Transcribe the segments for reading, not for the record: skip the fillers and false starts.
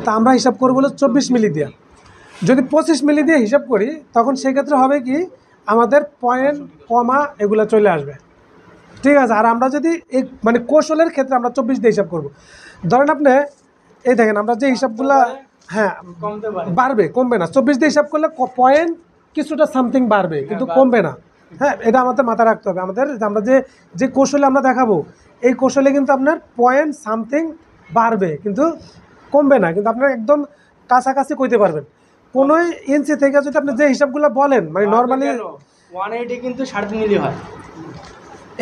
তা আমরা হিসাব করবো হলো 24 মিলি দিয়ে। যদি 25 মিলি দিয়ে হিসাব করি তখন সেক্ষেত্রে হবে কি আমাদের পয়েন্ট কমা এগুলো চলে আসবে, ঠিক আছে। আর আমরা যদি এই মানে কৌশলের ক্ষেত্রে আমরা 24 দিয়ে হিসাব করব। ধরেন আপনি এই দেখেন আমরা যে হিসাবগুলো, হ্যাঁ বাড়বে কমবে না। 24 দিয়ে হিসাব করলে পয়েন্ট কিছুটা সামথিং বাড়বে কিন্তু কমবে না। হ্যাঁ, এটা আমাদের মাথায় রাখতে হবে। আমাদের আমরা যে কৌশলে আমরা দেখাবো এই কৌশলে কিন্তু আপনার পয়েন্ট সামথিং বাড়বে কিন্তু কমবে না, কিন্তু আপনার একদম কাছাকাছি কইতে পারবেন। কোনো ইঞ্চি থেকে যদি আপনি যে হিসাবগুলো বলেন মানে নর্মালি 180 কিন্তু 3.5 মিলি হয়।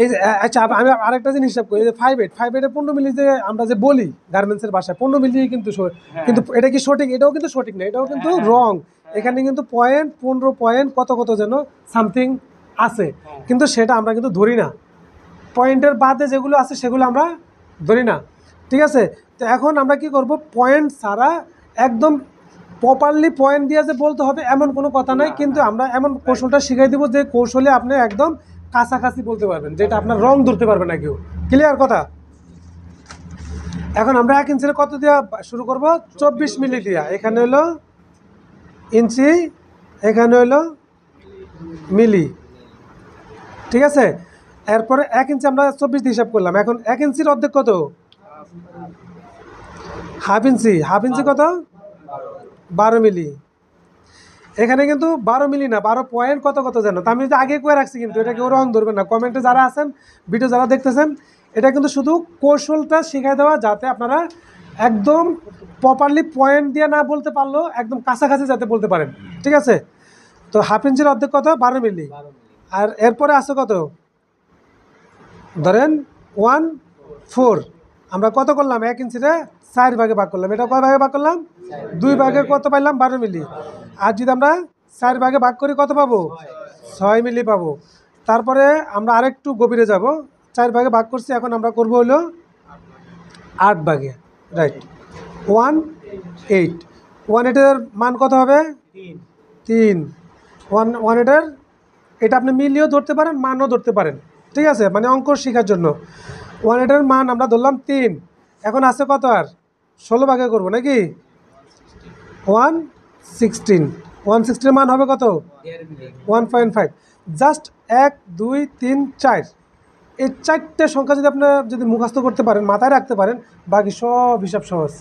এই যে আচ্ছা আমি আরেকটা জিনিস হিসাব করি, যে 5.8 15 মিলি যে আমরা যে বলি গার্মেন্টসের ভাষায় 15 মিলি কিন্তু কিন্তু এটা কি সঠিক? এটাও কিন্তু সঠিক না, এটাও কিন্তু রং। এখানে কিন্তু পয়েন্ট 15 পয়েন্ট কত কত যেন সামথিং আছে, কিন্তু সেটা আমরা কিন্তু ধরি না। পয়েন্টের বাদে যেগুলো আছে সেগুলো আমরা ধরি না, ঠিক আছে। তো এখন আমরা কি করব, পয়েন্ট ছাড়া একদম প্রপারলি পয়েন্ট দিয়ে যে বলতে হবে এমন কোনো কথা নাই, কিন্তু আমরা এমন কৌশলটা শিখাই দেবো যে কৌশলে আপনি একদম কাছাকাছি বলতে পারবেন, যেটা আপনার রং ধরতে পারবে না কেউ। ক্লিয়ার কথা? এখন আমরা 1 ইঞ্চির কত দিয়া শুরু করব? 24 মিলি দিয়া। এখানে হলো ইঞ্চি, এখানে হলো মিলি, ঠিক আছে। এরপরে 1 ইঞ্চি আমরা 24 দিয়ে হিসাব করলাম। এখন 1 ইঞ্চির অর্ধেক কত? Half inch. হাফ ইঞ্চি কত? 12 মিলি। এখানে কিন্তু 12 মিলি না, 12 পয়েন্ট কত কত যেন। তো আমি যদি আগে করে রাখছি, কিন্তু এটা কেউ রং ধরবেন না। কমেন্টে যারা আছেন, ভিডিও যারা দেখতেছেন, এটা কিন্তু শুধু কৌশলটা শিখাই দেওয়া, যাতে আপনারা একদম প্রপারলি পয়েন্ট দিয়ে না বলতে পারলেও একদম কাছাকাছি যাতে বলতে পারেন, ঠিক আছে। তো হাফ ইঞ্চির অর্ধেক কত? 12 মিলি। আর এরপরে আছে কত? ধরেন 1/4। আমরা কত করলাম? 1 ইঞ্চিতে 4 ভাগে ভাগ করলাম। এটা কয় ভাগে ভাগ করলাম? 2 ভাগে কত পাইলাম? 12 মিলি। আর যদি আমরা 4 ভাগে ভাগ করি কত পাবো? 6 মিলি পাবো। তারপরে আমরা আরেকটু গভীরে যাব। 4 ভাগে ভাগ করছি, এখন আমরা করব হলো 8 ভাগে, রাইট। 1/8। 1/8-এর মান কত হবে? 3। 1/8-এর এটা আপনি মিলিও ধরতে পারেন, মানও ধরতে পারেন, ঠিক আছে, মানে অঙ্ক শেখার জন্য। 1/8-এর মান আমরা ধরলাম 3। এখন আছে কত? আর 16 ভাগে করবো নাকি? 1/16। 1/16-এর মান হবে কত? 1.5। জাস্ট 1 2 3 4, এই 4টে সংখ্যা যদি আপনি মুখস্থ করতে পারেন, মাথায় রাখতে পারেন, বাকি সব হিসাব সহজ।